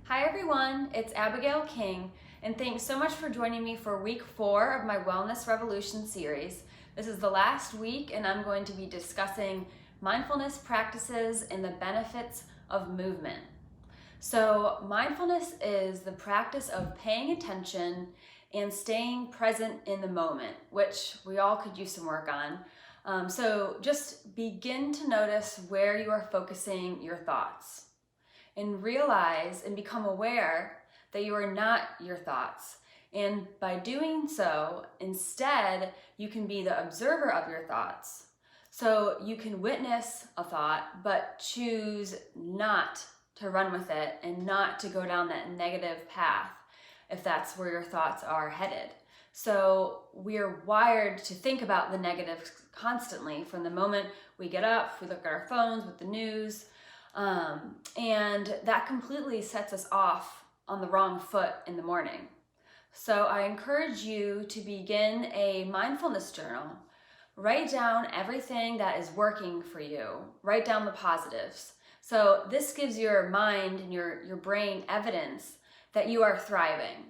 Hi everyone, it's Abigail King, and thanks so much for joining me for week 4 of my Wellness Revolution series. This is the last week, and I'm going to be discussing mindfulness practices and the benefits of movement. So mindfulness is the practice of paying attention and staying present in the moment, which we all could use some work on. So just begin to notice where you are focusing your thoughts and realize and become aware that you are not your thoughts. And by doing so, instead, you can be the observer of your thoughts. So you can witness a thought, but choose not to run with it and not to go down that negative path if that's where your thoughts are headed. So we're wired to think about the negative constantly from the moment we get up, we look at our phones with the news, and that completely sets us off on the wrong foot in the morning. So I encourage you to begin a mindfulness journal. Write down everything that is working for you. Write down the positives. So this gives your mind and your brain evidence that you are thriving.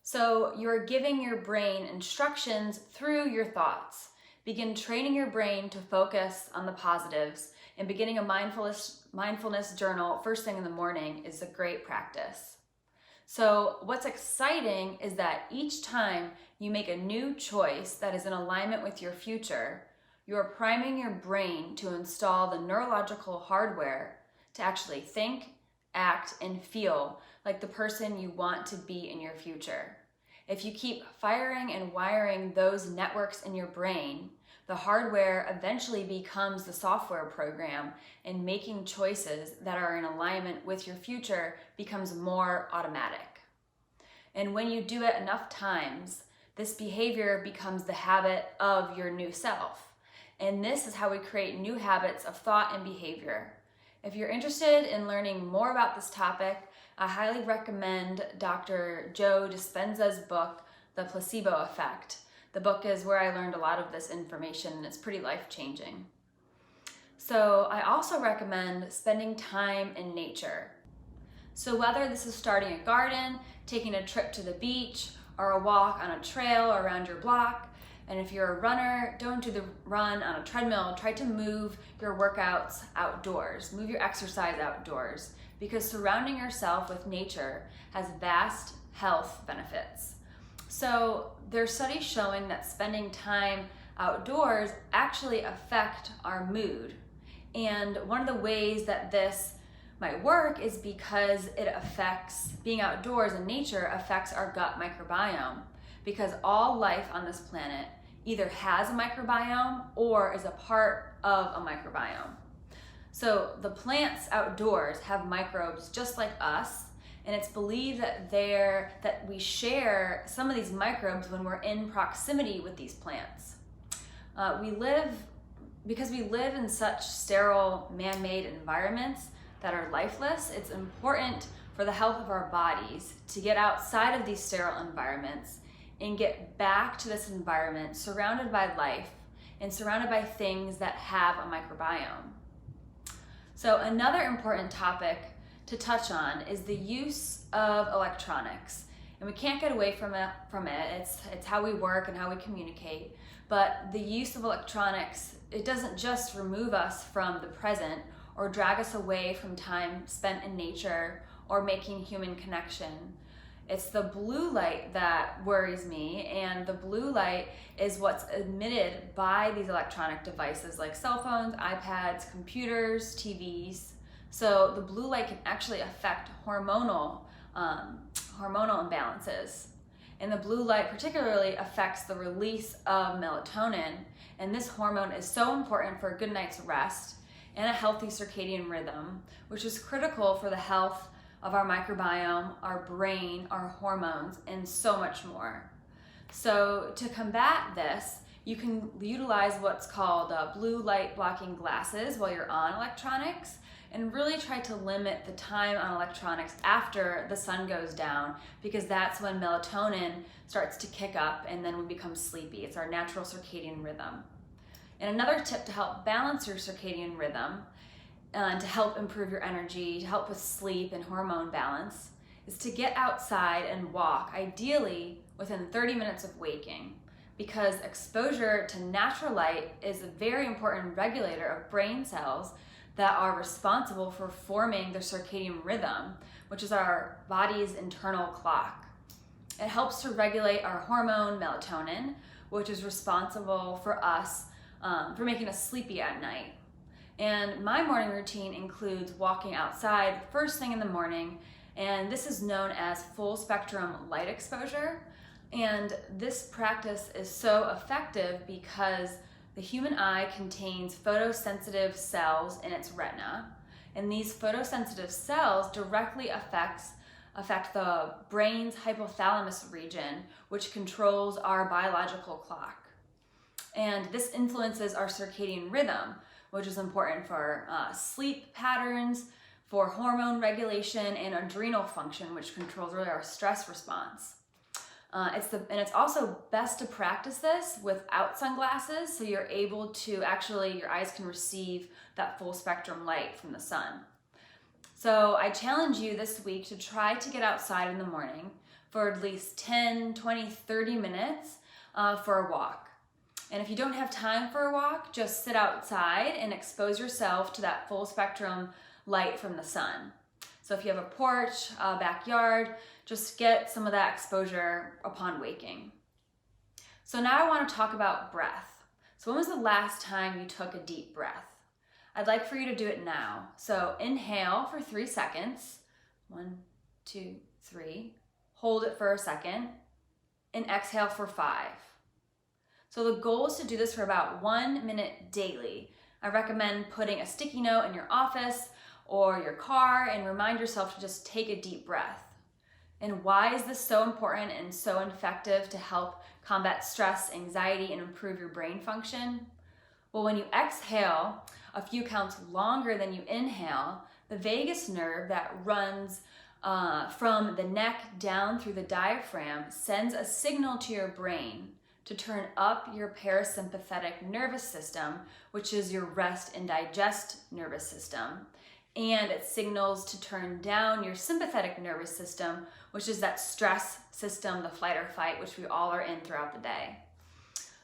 So you're giving your brain instructions through your thoughts. Begin training your brain to focus on the positives, and beginning a mindfulness journal first thing in the morning is a great practice. So what's exciting is that each time you make a new choice that is in alignment with your future, you're priming your brain to install the neurological hardware to actually think, act, and feel like the person you want to be in your future. If you keep firing and wiring those networks in your brain, the hardware eventually becomes the software program, and making choices that are in alignment with your future becomes more automatic. And when you do it enough times, this behavior becomes the habit of your new self. And this is how we create new habits of thought and behavior. If you're interested in learning more about this topic, I highly recommend Dr. Joe Dispenza's book, The Placebo Effect. The book is where I learned a lot of this information, and it's pretty life-changing. So I also recommend spending time in nature. So whether this is starting a garden, taking a trip to the beach, or a walk on a trail around your block, and if you're a runner, don't do the run on a treadmill. Try to move your workouts outdoors, move your exercise outdoors, because surrounding yourself with nature has vast health benefits. So there's studies showing that spending time outdoors actually affect our mood. And one of the ways that this might work is because it affects, being outdoors in nature affects our gut microbiome, because all life on this planet either has a microbiome or is a part of a microbiome. So the plants outdoors have microbes just like us, and it's believed that we share some of these microbes when we're in proximity with these plants. Because we live in such sterile, man-made environments that are lifeless, it's important for the health of our bodies to get outside of these sterile environments and get back to this environment surrounded by life and surrounded by things that have a microbiome. So another important topic to touch on is the use of electronics. And we can't get away from it. It's how we work and how we communicate. But the use of electronics, it doesn't just remove us from the present or drag us away from time spent in nature or making human connection. It's the blue light that worries me, and the blue light is what's emitted by these electronic devices like cell phones, iPads, computers, TVs. So the blue light can actually affect hormonal imbalances. And the blue light particularly affects the release of melatonin. And this hormone is so important for a good night's rest and a healthy circadian rhythm, which is critical for the health of our microbiome, our brain, our hormones, and so much more. So to combat this, you can utilize what's called blue light blocking glasses while you're on electronics, and really try to limit the time on electronics after the sun goes down, because that's when melatonin starts to kick up and then we become sleepy. It's our natural circadian rhythm. And another tip to help balance your circadian rhythm and to help improve your energy, to help with sleep and hormone balance, is to get outside and walk, ideally within 30 minutes of waking, because exposure to natural light is a very important regulator of brain cells that are responsible for forming the circadian rhythm, which is our body's internal clock. It helps to regulate our hormone melatonin, which is responsible for us for making us sleepy at night. And my morning routine includes walking outside first thing in the morning, and this is known as full spectrum light exposure. And this practice is so effective because the human eye contains photosensitive cells in its retina, and these photosensitive cells directly affect the brain's hypothalamus region, which controls our biological clock. And this influences our circadian rhythm, which is important for sleep patterns, for hormone regulation, and adrenal function, which controls really our stress response. It's also best to practice this without sunglasses, so you're able to your eyes can receive that full spectrum light from the sun. So I challenge you this week to try to get outside in the morning for at least 10, 20, 30 minutes for a walk. And if you don't have time for a walk, just sit outside and expose yourself to that full spectrum light from the sun. So if you have a porch, a backyard, just get some of that exposure upon waking. So now I want to talk about breath. So when was the last time you took a deep breath? I'd like for you to do it now. So inhale for 3 seconds. 1, 2, 3. Hold it for a second. And exhale for 5. So the goal is to do this for about 1 minute daily. I recommend putting a sticky note in your office or your car and remind yourself to just take a deep breath. And why is this so important and so effective to help combat stress, anxiety, and improve your brain function? Well, when you exhale a few counts longer than you inhale, the vagus nerve that runs from the neck down through the diaphragm sends a signal to your brain to turn up your parasympathetic nervous system, which is your rest and digest nervous system. And it signals to turn down your sympathetic nervous system, which is that stress system, the flight or fight, which we all are in throughout the day.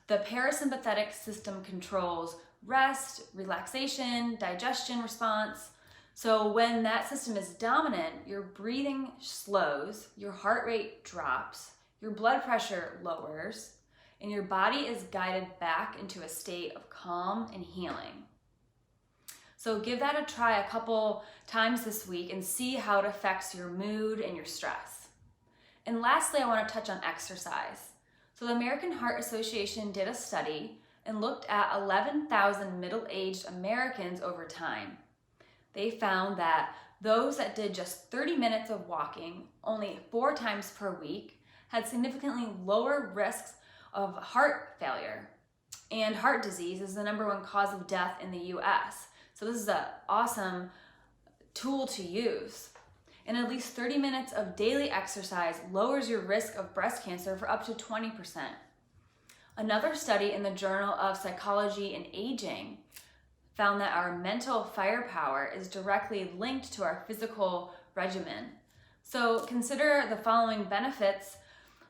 The parasympathetic system controls rest, relaxation, digestion response. So when that system is dominant, your breathing slows, your heart rate drops, your blood pressure lowers, and your body is guided back into a state of calm and healing. So give that a try a couple times this week and see how it affects your mood and your stress. And lastly, I want to touch on exercise. So the American Heart Association did a study and looked at 11,000 middle-aged Americans over time. They found that those that did just 30 minutes of walking only 4 times per week had significantly lower risks of heart failure. And heart disease is the #1 cause of death in the US. So this is an awesome tool to use. And at least 30 minutes of daily exercise lowers your risk of breast cancer for up to 20%. Another study in the Journal of Psychology and Aging found that our mental firepower is directly linked to our physical regimen. So consider the following benefits,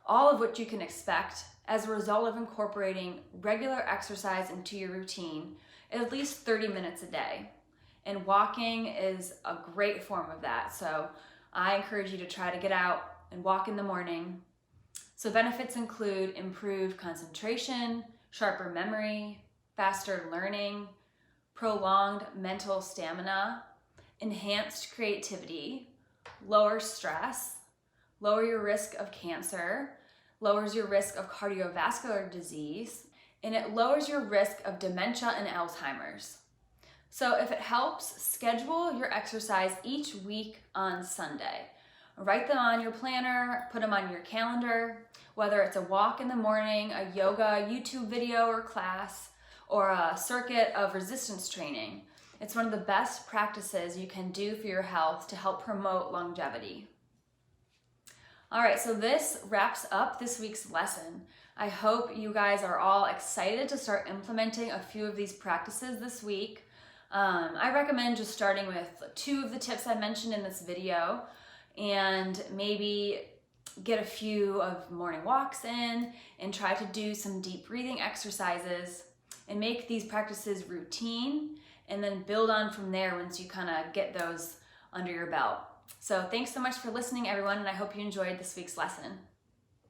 all of which you can expect as a result of incorporating regular exercise into your routine at least 30 minutes a day. And walking is a great form of that. So I encourage you to try to get out and walk in the morning. So benefits include improved concentration, sharper memory, faster learning, prolonged mental stamina, enhanced creativity, lower stress, lower your risk of cancer, lowers your risk of cardiovascular disease, and it lowers your risk of dementia and Alzheimer's. So if it helps, schedule your exercise each week on Sunday. Write them on your planner, put them on your calendar, whether it's a walk in the morning, a yoga YouTube video or class, or a circuit of resistance training. It's one of the best practices you can do for your health to help promote longevity. All right, so this wraps up this week's lesson. I hope you guys are all excited to start implementing a few of these practices this week. I recommend just starting with 2 of the tips I mentioned in this video and maybe get a few of morning walks in and try to do some deep breathing exercises and make these practices routine, and then build on from there once you kind of get those under your belt. So thanks so much for listening, everyone, and I hope you enjoyed this week's lesson.